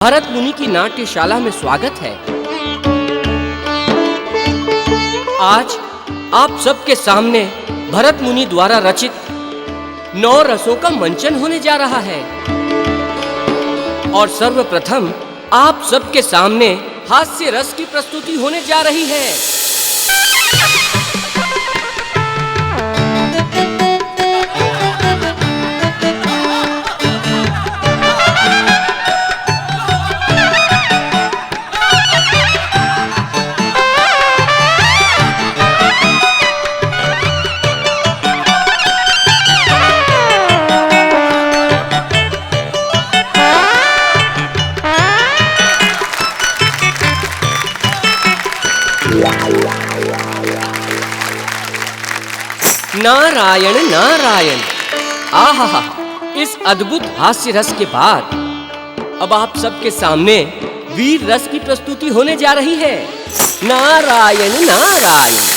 भरत मुनि की नाट्यशाला में स्वागत है। आज आप सबके सामने भरत मुनि द्वारा रचित 9 रसों का मंचन होने जा रहा है और सर्वप्रथम आप सबके सामने हास्य रस की प्रस्तुति होने जा रही है। नारायण नारायण, आहा, इस अद्भुत हास्य रस के बाद अब आप सबके सामने वीर रस की प्रस्तुति होने जा रही है। नारायण नारायण।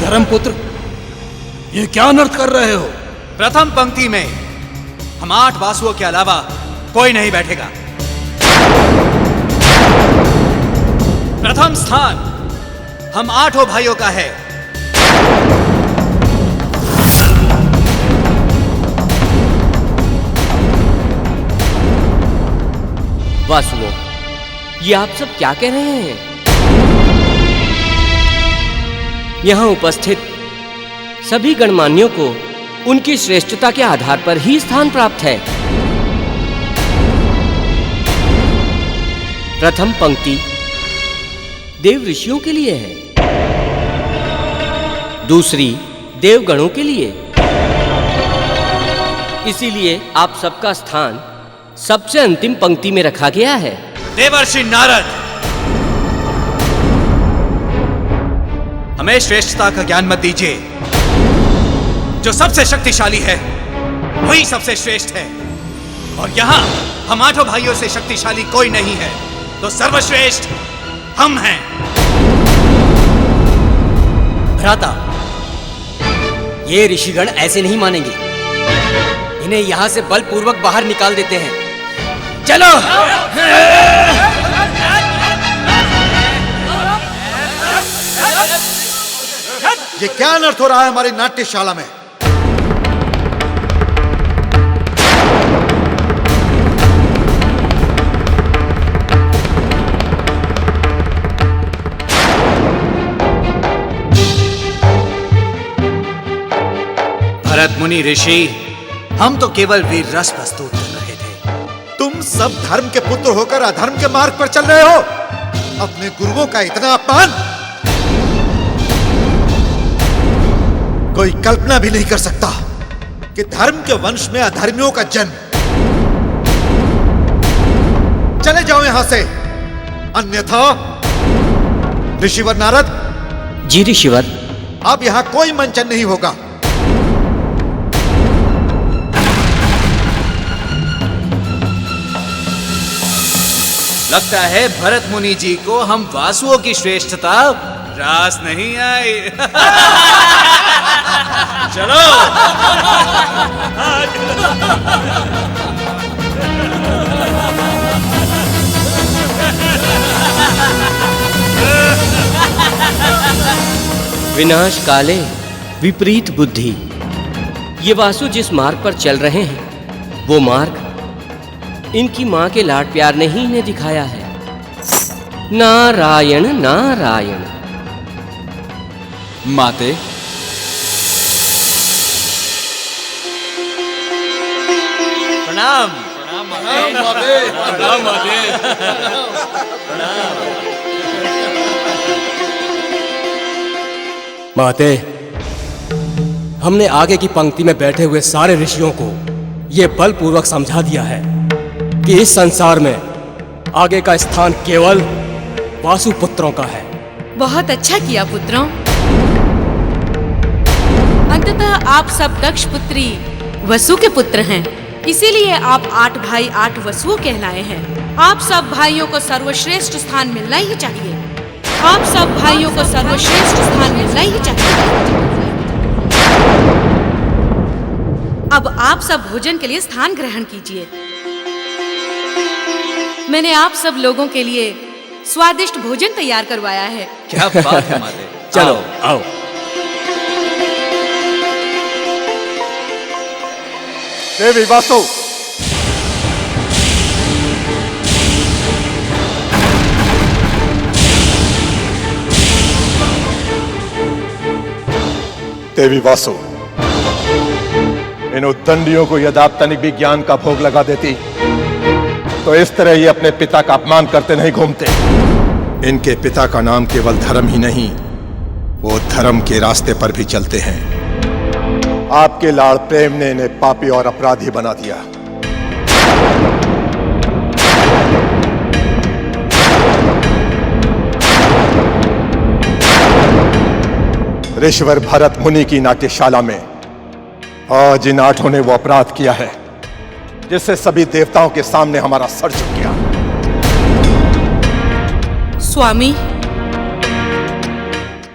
धर्मपुत्र, ये क्या अनर्थ कर रहे हो? प्रथम पंक्ति में हम 8 वासुओं के अलावा कोई नहीं बैठेगा। प्रथम स्थान हम 8 भाइयों का है। वासुओं, ये आप सब क्या कह रहे हैं? यहाँ उपस्थित सभी गणमान्यों को उनकी श्रेष्ठता के आधार पर ही स्थान प्राप्त है। प्रथम पंक्ति देव ऋषियों के लिए है, दूसरी देवगणों के लिए। इसीलिए आप सबका स्थान सबसे अंतिम पंक्ति में रखा गया है। देवर्षि नारद, हमें श्रेष्ठता का ज्ञान मत दीजिए। जो सबसे शक्तिशाली है वही सबसे श्रेष्ठ है, और यहां हम 8 भाइयों से शक्तिशाली कोई नहीं है, तो सर्वश्रेष्ठ हम हैं। भ्राता, ये ऋषिगण ऐसे नहीं मानेंगे। इन्हें यहां से बलपूर्वक बाहर निकाल देते हैं। चलो। ये क्या अनर्थ हो रहा है हमारी नाट्यशाला में? भरत मुनि ऋषि, हम तो केवल वीर रस प्रस्तुत कर रहे थे। तुम सब धर्म के पुत्र होकर अधर्म के मार्ग पर चल रहे हो। अपने गुरुओं का इतना अपमान कोई कल्पना भी नहीं कर सकता कि धर्म के वंश में अधर्मियों का जन्म। चले जाओ यहां से, अन्यथा ऋषिवर नारद। जी ऋषिवर। अब यहां कोई मंचन नहीं होगा। लगता है भरत मुनि जी को हम वासुओं की श्रेष्ठता रास नहीं आई। चलो। विनाश काले विपरीत बुद्धि। ये वासु जिस मार्ग पर चल रहे हैं वो मार्ग इनकी मां के लाड प्यार ने ही इन्हें दिखाया है। नारायण नारायण। माते, प्रणाम। माते, हमने आगे की पंक्ति में बैठे हुए सारे ऋषियों को यह बलपूर्वक समझा दिया है कि इस संसार में आगे का स्थान केवल वासुपुत्रों का है। बहुत अच्छा किया पुत्रों। अंततः आप सब दक्ष पुत्री वसु के पुत्र हैं, इसीलिए आप 8 भाई 8 वसुओं कहलाए हैं। आप सब भाइयों को सर्वश्रेष्ठ स्थान मिलना ही चाहिए। आप सब भाइयों को सर्वश्रेष्ठ स्थान मिलना ही चाहिए। अब आप सब भोजन के लिए स्थान ग्रहण कीजिए। मैंने आप सब लोगों के लिए स्वादिष्ट भोजन तैयार करवाया है। क्या बात है माते। चलो आओ। देवी वासु, देवी वासु, इन उद्दंडियों को यदि आप तनिक भी ज्ञान का भोग लगा देती तो इस तरह ये अपने पिता का अपमान करते नहीं घूमते। इनके पिता का नाम केवल धर्म ही नहीं, वो धर्म के रास्ते पर भी चलते हैं। आपके लाड़ प्रेम ने इन्हें पापी और अपराधी बना दिया। ऋषिवर भरत मुनि की नाट्यशाला में आज इन 8 ने वो अपराध किया है जिससे सभी देवताओं के सामने हमारा सर झुक गया। स्वामी,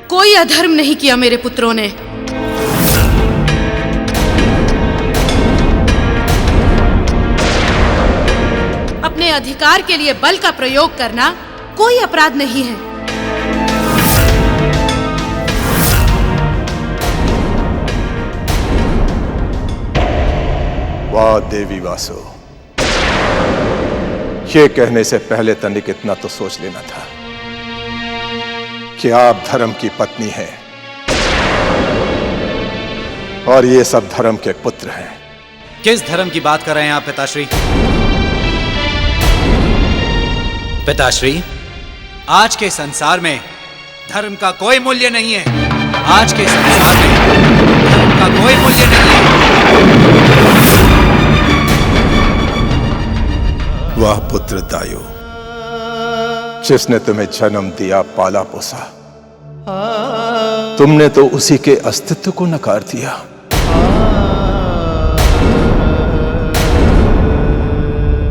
कोई अधर्म नहीं किया मेरे पुत्रों ने। अपने अधिकार के लिए बल का प्रयोग करना कोई अपराध नहीं है। वाह देवी वासु, ये कहने से पहले तनिक इतना तो सोच लेना था कि आप धर्म की पत्नी हैं और ये सब धर्म के पुत्र हैं। किस धर्म की बात कर रहे हैं आप पिताश्री? पिताश्री, आज के संसार में धर्म का कोई मूल्य नहीं है। आज के संसार में धर्म का कोई मूल्य नहीं है। वाह पुत्र दायो, जिसने तुम्हें जन्म दिया, पाला पोसा, तुमने तो उसी के अस्तित्व को नकार दिया।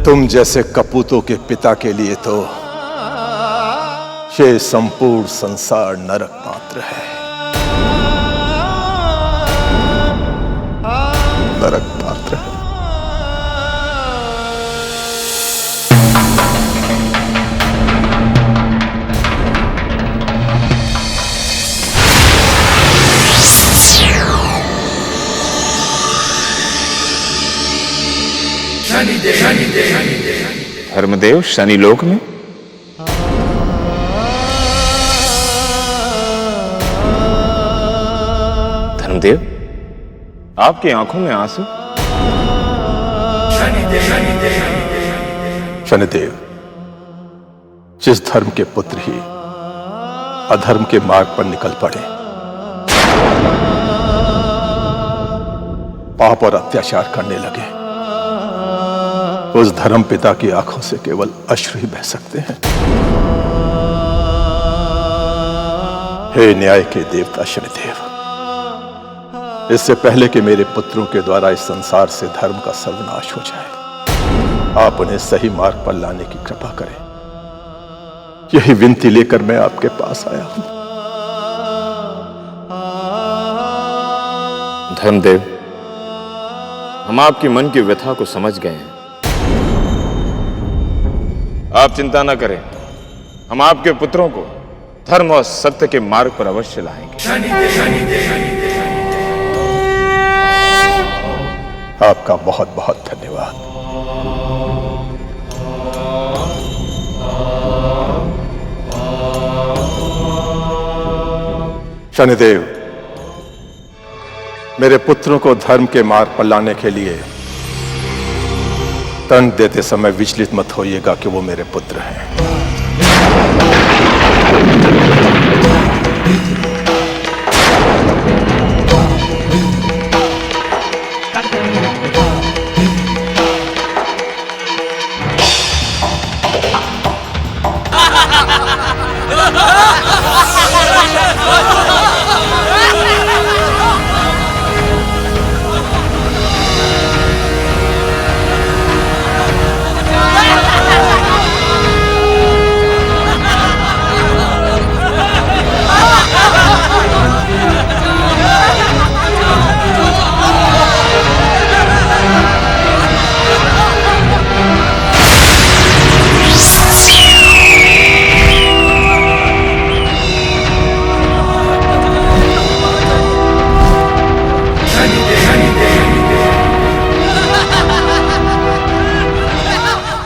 तुम जैसे कपूतों के पिता के लिए तो ये संपूर्ण संसार नरक मात्र है। नरक मात्र है। धर्मदेव शनि लोक में? धर्मदेव, आपकी आंखों में आंसू? शनिदेव, जिस धर्म के पुत्र ही अधर्म के मार्ग पर निकल पड़े, पाप और अत्याचार करने लगे, उस धर्म पिता की आंखों से केवल अश्रु ही बह सकते हैं। हे न्याय के देवता शनिदेव, इससे पहले कि मेरे पुत्रों के द्वारा इस संसार से धर्म का सर्वनाश हो जाए, आप उन्हें सही मार्ग पर लाने की कृपा करें। यही विनती लेकर मैं आपके पास आया हूं। धर्मदेव, हम आपके मन की व्यथा को समझ गए हैं। आप चिंता न करें, हम आपके पुत्रों को धर्म और सत्य के मार्ग पर अवश्य लाएंगे। आपका बहुत बहुत धन्यवाद। शनिदेव, मेरे पुत्रों को धर्म के मार्ग पर लाने के लिए दंड देते समय विचलित मत होइएगा कि वो मेरे पुत्र हैं।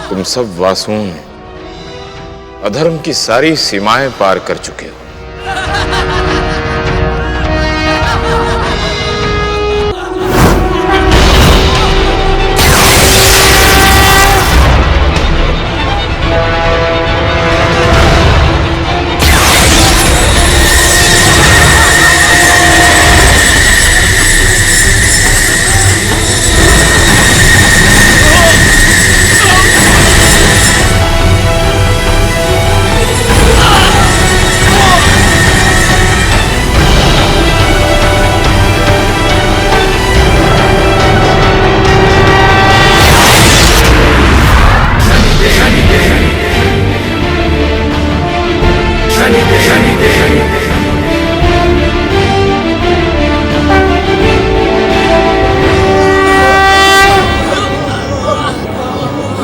तुम सब वासुओं ने अधर्म की सारी सीमाएं पार कर चुके हो।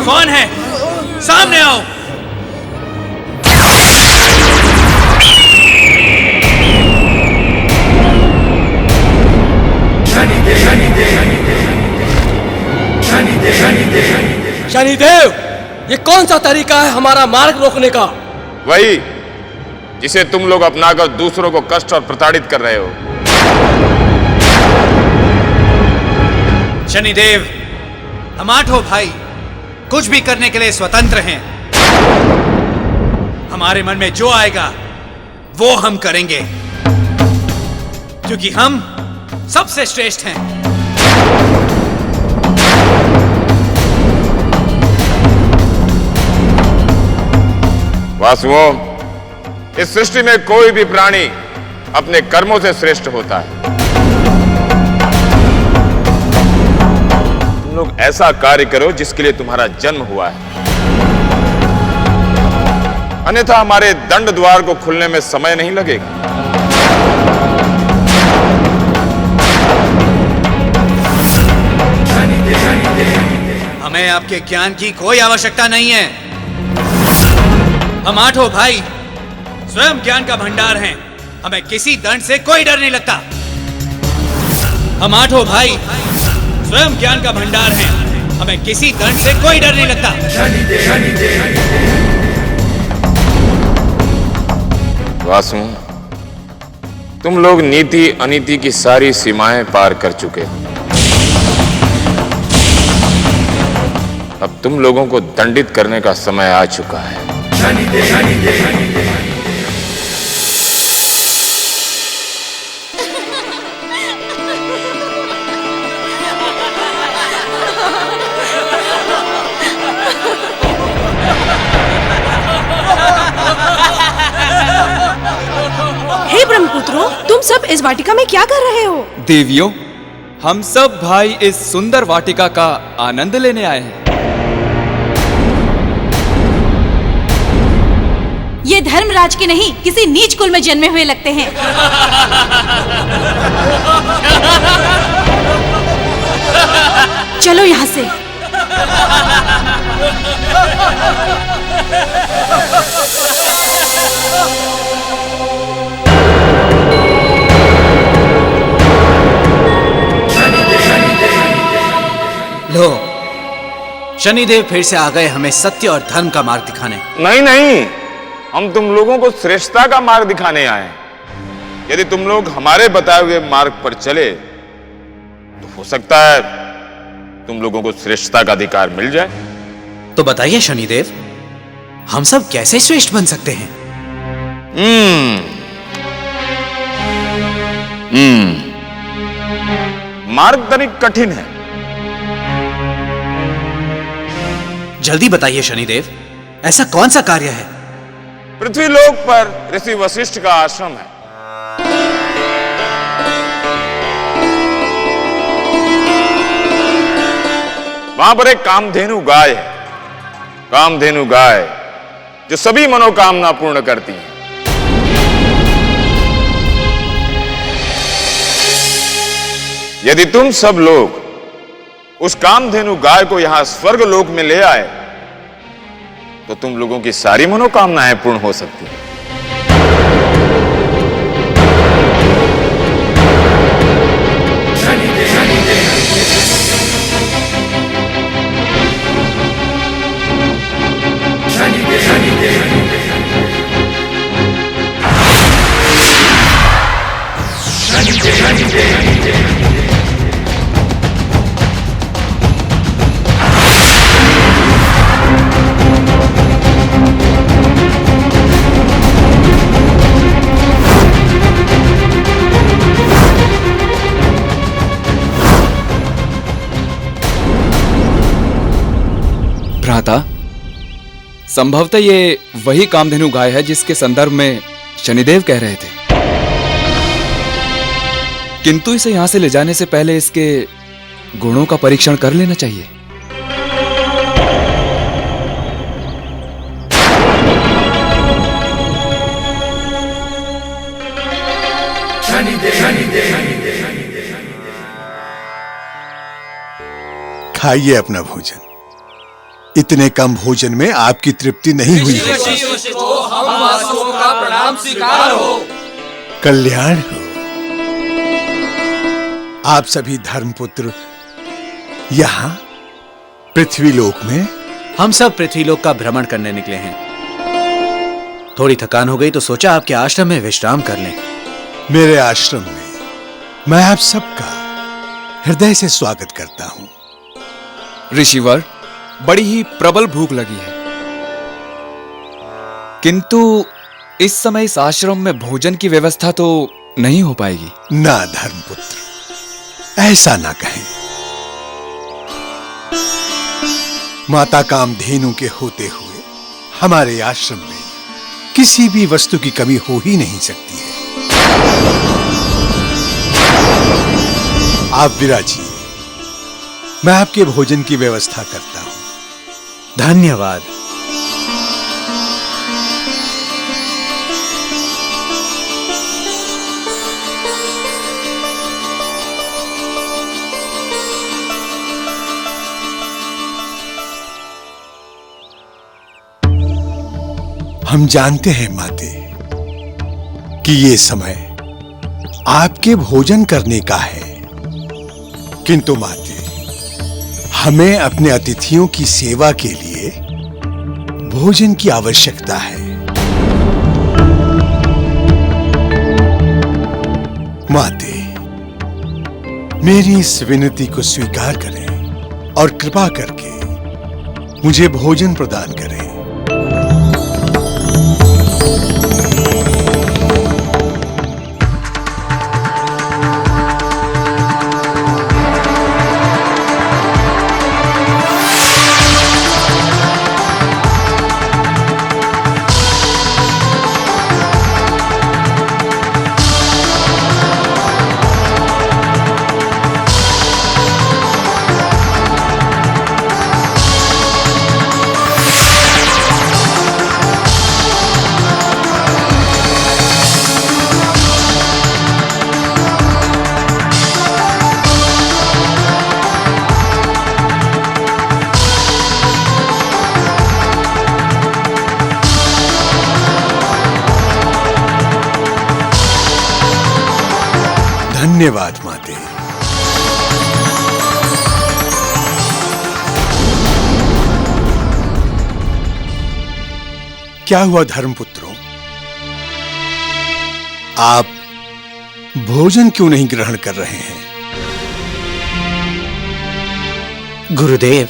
कौन है? सामने आओ। शनिदेव, ये कौन सा तरीका है हमारा मार्ग रोकने का? वही जिसे तुम लोग अपनाकर दूसरों को कष्ट और प्रताड़ित कर रहे हो। शनिदेव, हम आठों भाई कुछ भी करने के लिए स्वतंत्र हैं। हमारे मन में जो आएगा वो हम करेंगे, क्योंकि हम सबसे श्रेष्ठ हैं। वासुओं, इस सृष्टि में कोई भी प्राणी अपने कर्मों से श्रेष्ठ होता है। तुम लोग ऐसा कार्य करो जिसके लिए तुम्हारा जन्म हुआ है, अन्यथा हमारे दंड द्वार को खुलने में समय नहीं लगेगा। हमें आपके ज्ञान की कोई आवश्यकता नहीं है। हम आठों भाई स्वयं ज्ञान का भंडार हैं। हमें किसी दंड से कोई डर नहीं लगता। हम आठों भाई स्वयं ज्ञान का भंडार हैं। हमें किसी दंड से कोई डर नहीं लगता। वासुओं, तुम लोग नीति अनीति की सारी सीमाएं पार कर चुके हो। अब तुम लोगों को दंडित करने का समय आ चुका है। हे ब्रह्मपुत्रों, तुम सब इस वाटिका में क्या कर रहे हो? देवियों, हम सब भाई इस सुंदर वाटिका का आनंद लेने आए हैं। ये धर्मराज के नहीं, किसी नीच कुल में जन्मे हुए लगते हैं। चलो यहाँ से। लो, शनिदेव फिर से आ गए हमें सत्य और धर्म का मार्ग दिखाने। नहीं नहीं, हम तुम लोगों को श्रेष्ठता का मार्ग दिखाने आए हैं। यदि तुम लोग हमारे बताए हुए मार्ग पर चले तो हो सकता है तुम लोगों को श्रेष्ठता का अधिकार मिल जाए। तो बताइए शनिदेव, हम सब कैसे श्रेष्ठ बन सकते हैं? मार्ग तनिक कठिन है। जल्दी बताइए शनिदेव, ऐसा कौन सा कार्य है पृथ्वीलोक पर ऋषि वशिष्ठ का आश्रम है। वहां पर एक कामधेनु गाय है, कामधेनु गाय जो सभी मनोकामना पूर्ण करती है। यदि तुम सब लोग उस कामधेनु गाय को यहां स्वर्ग लोक में ले आए तो तुम लोगों की सारी मनोकामनाएं पूर्ण हो सकती हैं। भ्राता, संभवतः ये वही कामधेनु गाय है जिसके संदर्भ में शनिदेव कह रहे थे, किंतु इसे यहां से ले जाने से पहले इसके गुणों का परीक्षण कर लेना चाहिए। खाइए अपना भोजन। इतने कम भोजन में आपकी तृप्ति नहीं हुई है। कल्याण हो। आप सभी धर्मपुत्र यहां पृथ्वीलोक में। हम सब पृथ्वीलोक का भ्रमण करने निकले हैं। थोड़ी थकान हो गई तो सोचा आपके आश्रम में विश्राम कर लें। मेरे आश्रम में मैं आप सबका हृदय से स्वागत करता हूं। ऋषिवर, बड़ी ही प्रबल भूख लगी है, किंतु इस समय इस आश्रम में भोजन की व्यवस्था तो नहीं हो पाएगी। ना धर्मपुत्र, ऐसा ना कहें। माता कामधेनु के होते हुए हमारे आश्रम में किसी भी वस्तु की कमी हो ही नहीं सकती है। आप विराजिए, मैं आपके भोजन की व्यवस्था करता हूं। धन्यवाद। हम जानते हैं माते कि ये समय आपके भोजन करने का है, किंतु माते हमें अपने अतिथियों की सेवा के लिए भोजन की आवश्यकता है। माते, मेरी इस विनती को स्वीकार करें और कृपा करके मुझे भोजन प्रदान करें। धन्यवाद माते। क्या हुआ धर्मपुत्रों, आप भोजन क्यों नहीं ग्रहण कर रहे हैं? गुरुदेव,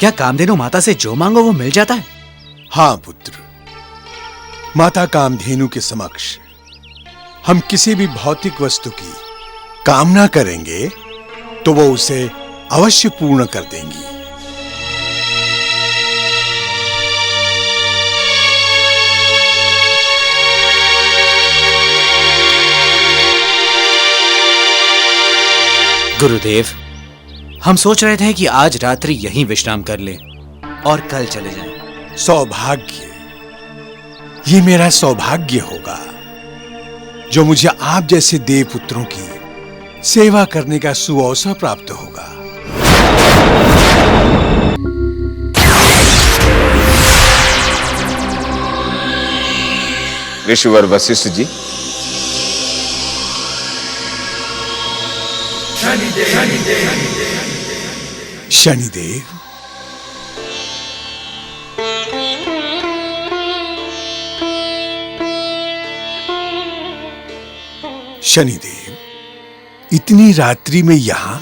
क्या कामधेनु माता से जो मांगो वो मिल जाता है? हां पुत्र, माता कामधेनु के समक्ष हम किसी भी भौतिक वस्तु की कामना करेंगे तो वो उसे अवश्य पूर्ण कर देंगी। गुरुदेव, हम सोच रहे थे कि आज रात्रि यहीं विश्राम कर लें और कल चले जाएं। सौभाग्य, ये मेरा सौभाग्य होगा जो मुझे आप जैसे देवपुत्रों की सेवा करने का सुअवसर प्राप्त होगा। ऋषिवर वशिष्ठ जी, शनिदेव, शनिदेव, इतनी रात्रि में यहां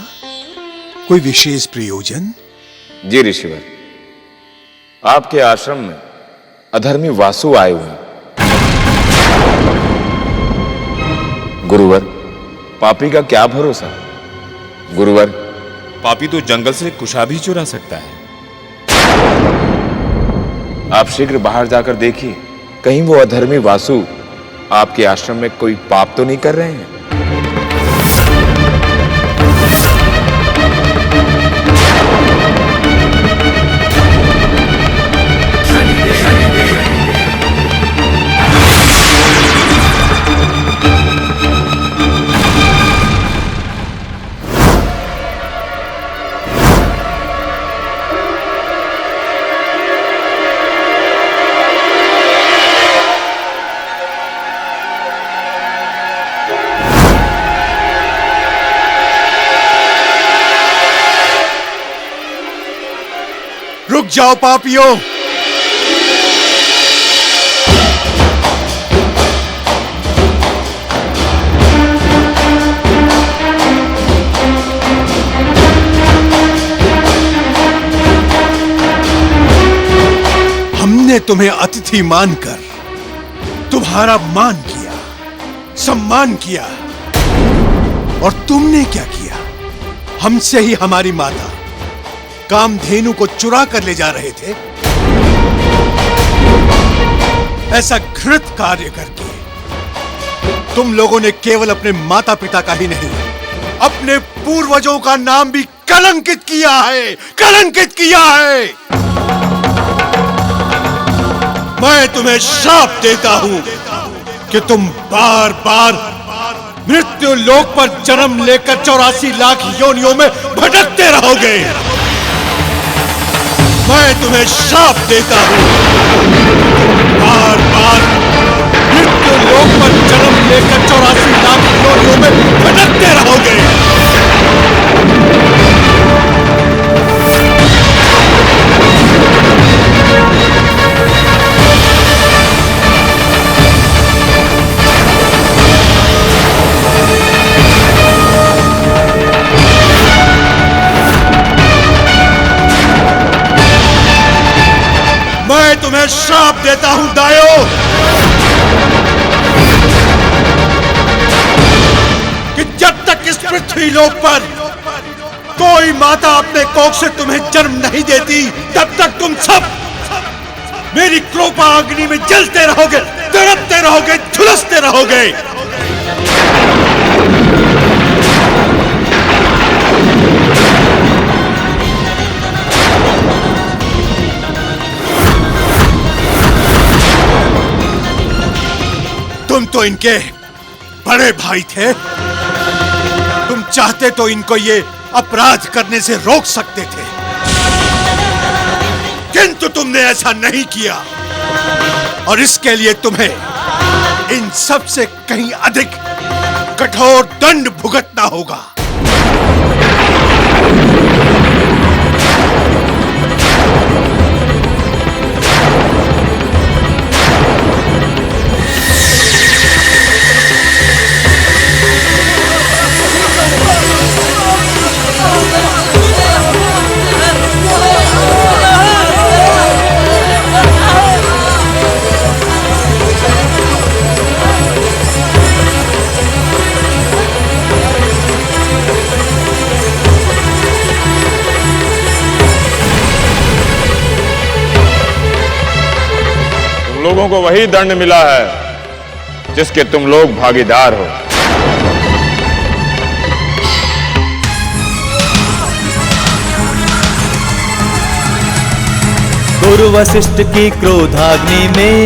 कोई विशेष प्रयोजन? जी ऋषिवर, आपके आश्रम में अधर्मी वासु आए हुए हैं। गुरुवर, पापी का क्या भरोसा? गुरुवर, पापी तो जंगल से कुशा भी चुरा सकता है। आप शीघ्र बाहर जाकर देखिए, कहीं वो अधर्मी वासु आपके आश्रम में कोई पाप तो नहीं कर रहे हैं। रुक जाओ पापियों! हमने तुम्हें अतिथि मानकर तुम्हारा मान किया, सम्मान किया, और तुमने क्या किया? हमसे ही हमारी माता कामधेनु को चुरा कर ले जा रहे थे। ऐसा घृत कार्य करके तुम लोगों ने केवल अपने माता पिता का ही नहीं, अपने पूर्वजों का नाम भी कलंकित किया है, कलंकित किया है। मैं तुम्हें श्राप देता हूं कि तुम बार बार मृत्यु लोक पर जन्म लेकर 84 लाख योनियों में भटकते रहोगे। मैं तुम्हें श्राप देता हूं, बार बार मृत्यु लोक पर जन्म लेकर 84 लाख योनियों में भटकते रहोगे। मैं तुम्हें श्राप देता हूं दायो, कि जब तक इस पृथ्वी लोक पर कोई माता अपने कोख से तुम्हें जन्म नहीं देती, तब तक तुम सब मेरी कृपा अग्नि में जलते रहोगे, तड़पते रहोगे, झुलसते रहोगे। तुम तो इनके बड़े भाई थे। तुम चाहते तो इनको ये अपराध करने से रोक सकते थे, किंतु तुमने ऐसा नहीं किया, और इसके लिए तुम्हें इन सब से कहीं अधिक कठोर दंड भुगतना होगा। लोगों को वही दंड मिला है जिसके तुम लोग भागीदार हो। गुरु वशिष्ठ की क्रोधाग्नि में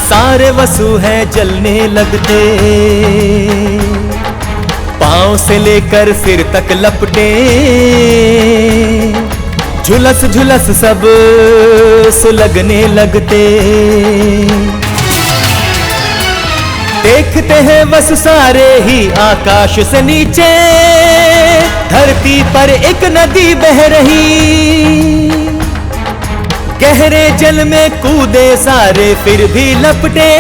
सारे वसु हैं जलने लगते, पांव से लेकर सिर तक लपटे, झुलस झुलस सब सुलगने लगते। देखते हैं वसु सारे ही आकाश से नीचे, धरती पर एक नदी बह रही, गहरे जल में कूदे सारे फिर भी लपटे,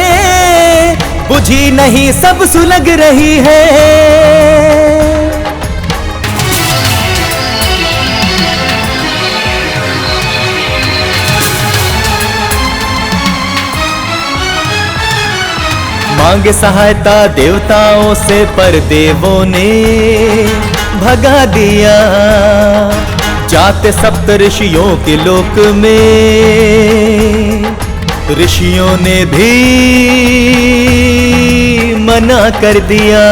बुझी नहीं सब सुलग रही है। मांगे सहायता देवताओं से पर देवों ने भगा दिया, जाते सप्त ऋषियों के लोक में ऋषियों ने भी मना कर दिया।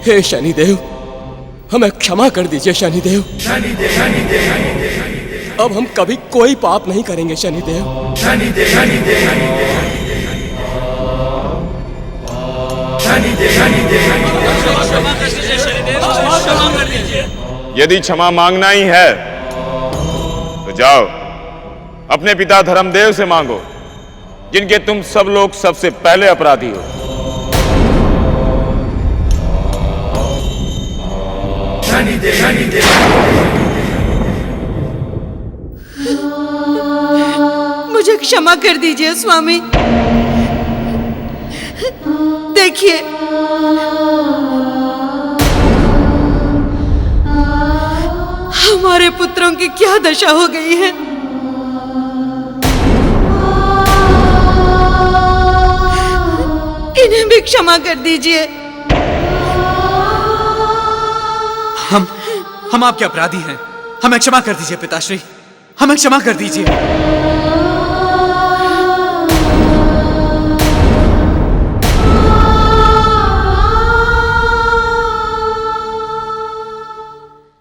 हे शनिदेव, हमें क्षमा कर दीजिए शनिदेव। अब हम कभी कोई पाप नहीं करेंगे शनिदेव। यदि क्षमा मांगना ही है तो जाओ अपने पिता धर्मदेव से मांगो, जिनके तुम सब लोग सबसे पहले अपराधी हो। मुझे क्षमा कर दीजिए स्वामी। देखिए, हमारे पुत्रों की क्या दशा हो गई है। इन्हें भी क्षमा कर दीजिए। हम आपके अपराधी हैं, हमें क्षमा कर दीजिए पिताश्री, हमें क्षमा कर दीजिए।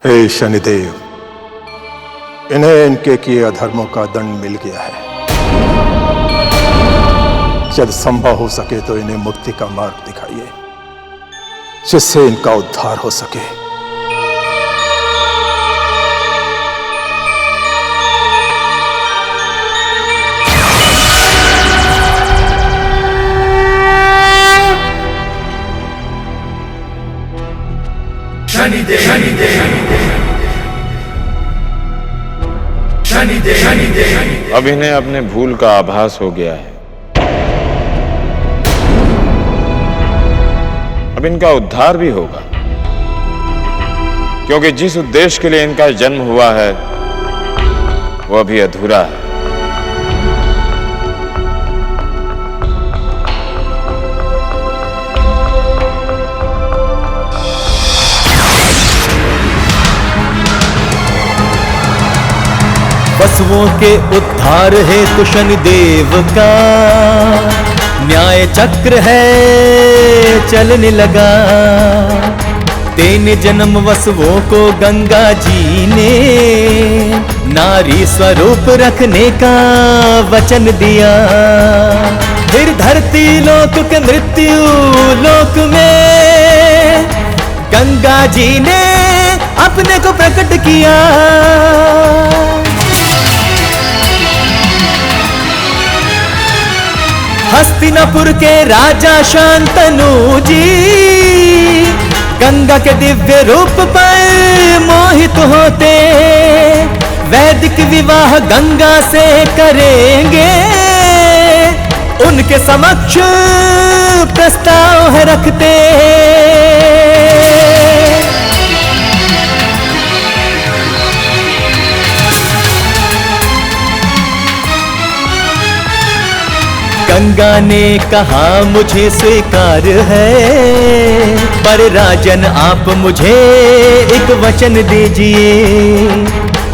हे शनिदेव, इन्हें इनके किए अधर्मों का दंड मिल गया है। यदि संभव हो सके तो इन्हें मुक्ति का मार्ग दिखाइए, जिससे इनका उद्धार हो सके। अब इन्हें अपने भूल का आभास हो गया है। अब इनका उद्धार भी होगा, क्योंकि जिस उद्देश्य के लिए इनका जन्म हुआ है वो अभी अधूरा है। वसुओं के उद्धार हेतु शनिदेव का न्याय चक्र है चलने लगा। 3 जन्म वसुओं को गंगा जी ने नारी स्वरूप रखने का वचन दिया। फिर धरती लोक के मृत्यु लोक में गंगा जी ने अपने को प्रकट किया। हस्तिनापुर के राजा शांतनु जी गंगा के दिव्य रूप पर मोहित होते, वैदिक विवाह गंगा से करेंगे, उनके समक्ष प्रस्ताव है रखते। गंगा ने कहा मुझे स्वीकार है, पर राजन आप मुझे एक वचन दीजिए,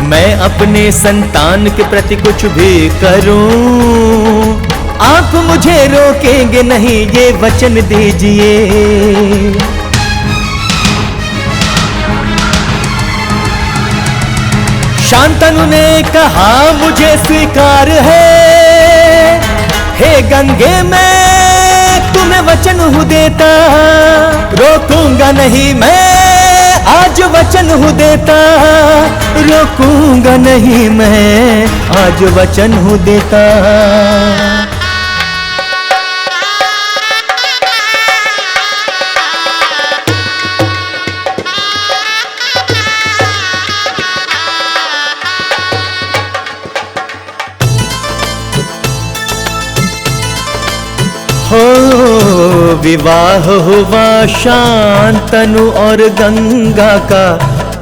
मैं अपने संतान के प्रति कुछ भी करूं आप मुझे रोकेंगे नहीं, ये वचन दीजिए। शांतनु ने कहा मुझे स्वीकार है, हे गंगे मैं तुम्हें वचन हूँ देता, रोकूंगा नहीं मैं आज वचन हूँ देता, रोकूंगा नहीं मैं आज वचन हूँ देता। हो विवाह हुआ शांतनु और गंगा का,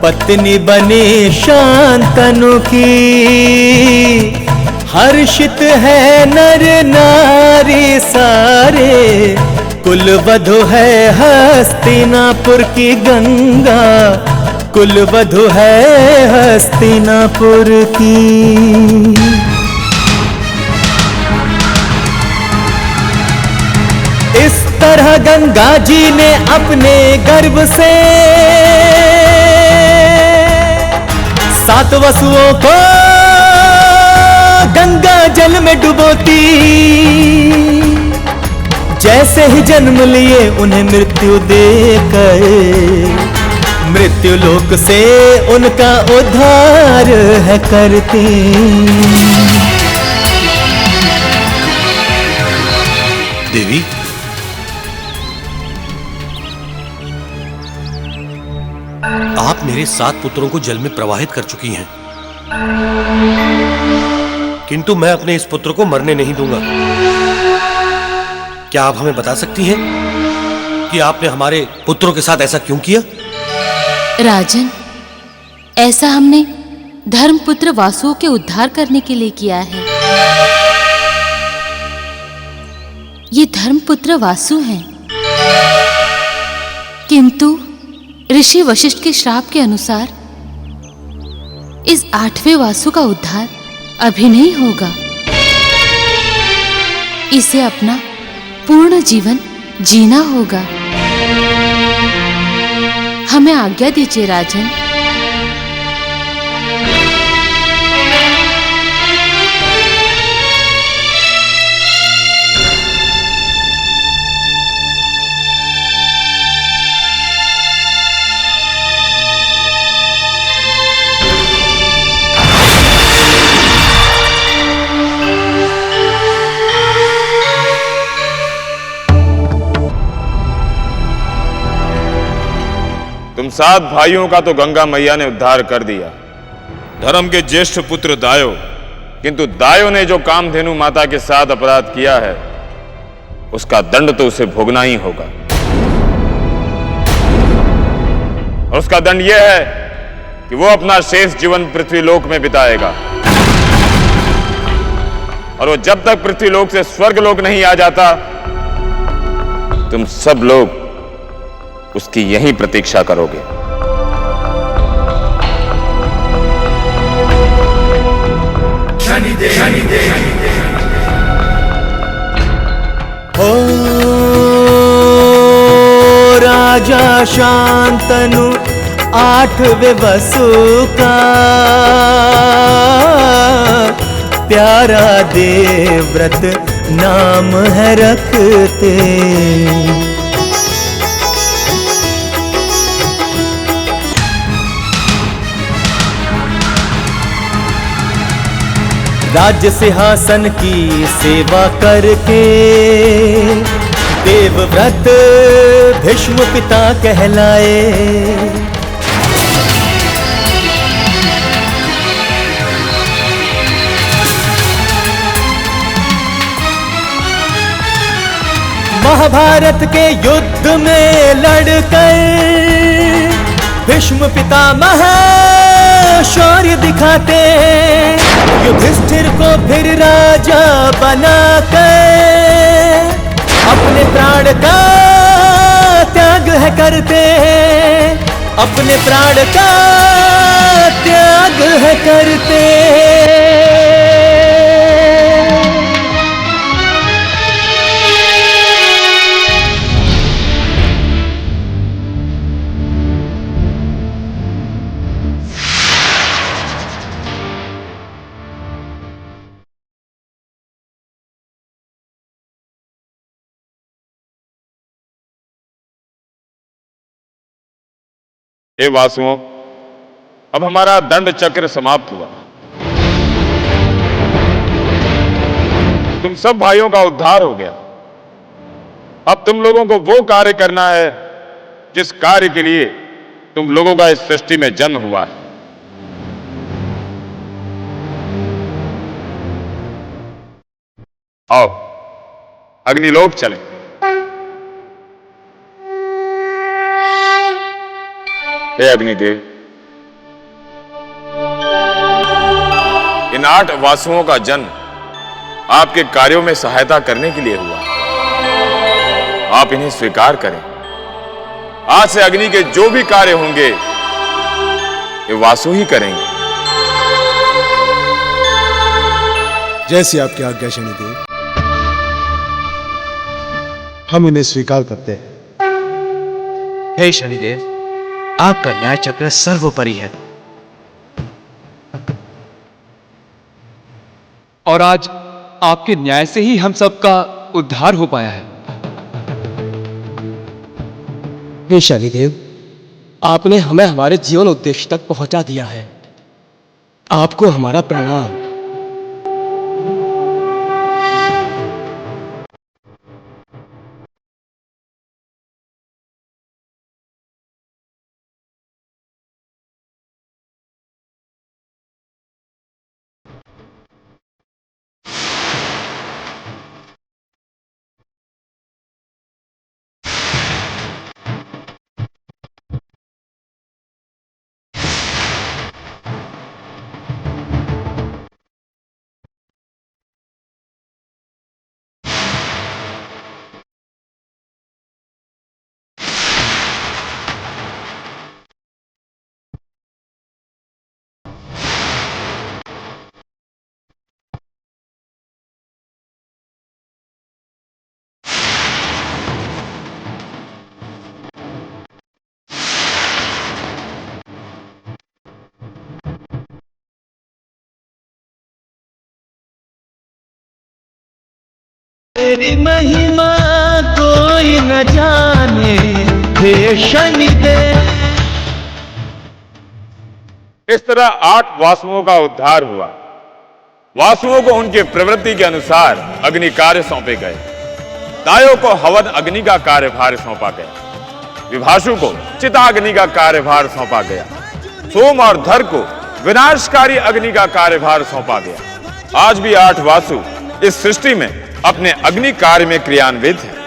पत्नी बनी शांतनु की। हर्षित है नर नारी सारे, कुलवधु है हस्तिनापुर की गंगा, कुलवधु है हस्तिनापुर की। इस तरह गंगा जी ने अपने गर्भ से 7 वसुओं को गंगा जल में डुबोती। जैसे ही जन्म लिए उन्हें मृत्यु देकर, मृत्यु लोक से उनका उद्धार है करती। देवी, आप मेरे 7 पुत्रों को जल में प्रवाहित कर चुकी हैं, किंतु मैं अपने इस पुत्र को मरने नहीं दूंगा। क्या आप हमें बता सकती हैं कि आपने हमारे पुत्रों के साथ ऐसा क्यों किया? राजन, ऐसा हमने धर्मपुत्र वासुओं के उद्धार करने के लिए किया है। ये धर्मपुत्र वासु हैं, किंतु ऋषि वशिष्ठ के श्राप के अनुसार इस 8वें वासु का उद्धार अभी नहीं होगा। इसे अपना पूर्ण जीवन जीना होगा। हमें आज्ञा दीजिए राजन। तुम 7 भाइयों का तो गंगा मैया ने उद्धार कर दिया, धर्म के ज्येष्ठ पुत्र दायो, किंतु दायो ने जो कामधेनु माता के साथ अपराध किया है उसका दंड तो उसे भोगना ही होगा। और उसका दंड यह है कि वो अपना शेष जीवन पृथ्वीलोक में बिताएगा, और वो जब तक पृथ्वीलोक से स्वर्गलोक नहीं आ जाता तुम सब लोग उसकी यही प्रतीक्षा करोगे। ओ राजा शांतनु 8वें वसु का, प्यारा देवव्रत नाम है रखते। राज्य सिंहासन की सेवा करके देवव्रत भीष्म पिता कहलाए। महाभारत के युद्ध में लड़कर भीष्म पितामह शौर्य दिखाते, युधिष्ठिर को फिर राजा बनाकर अपने प्राण का त्याग है करते, अपने प्राण का त्याग है करते। हे वासुओं, अब हमारा दंड चक्र समाप्त हुआ। तुम सब भाइयों का उद्धार हो गया। अब तुम लोगों को वो कार्य करना है जिस कार्य के लिए तुम लोगों का इस सृष्टि में जन्म हुआ है। आओ अग्निलोक चलें। हे अग्निदेव, इन 8 वासुओं का जन्म आपके कार्यों में सहायता करने के लिए हुआ। आप इन्हें स्वीकार करें। आज से अग्नि के जो भी कार्य होंगे ये वासु ही करेंगे। जैसी आपकी आज्ञा शनिदेव, हम इन्हें स्वीकार करते हैं। हे शनिदेव, आपका न्याय चक्र सर्वोपरि है। और आज आपके न्याय से ही हम सबका उद्धार हो पाया है। हे शनिदेव, आपने हमें हमारे जीवन उद्देश्य तक पहुंचा दिया है। आपको हमारा प्रणाम। तेरी महिमा कोई न जाने, हे शनिदेव। इस तरह 8 वासुओं का उद्धार हुआ। वासुओं को उनके प्रवृत्ति के अनुसार अग्नि कार्य सौंपे गए। दायों को हवन अग्नि का कार्यभार सौंपा गया। विभाषु को चिताग्नि का कार्यभार सौंपा गया। सोम और धर को विनाशकारी अग्नि का कार्यभार सौंपा गया। आज भी 8 वासु इस सृष्टि में अपने अग्नि कार्य में क्रियान्वित हैं।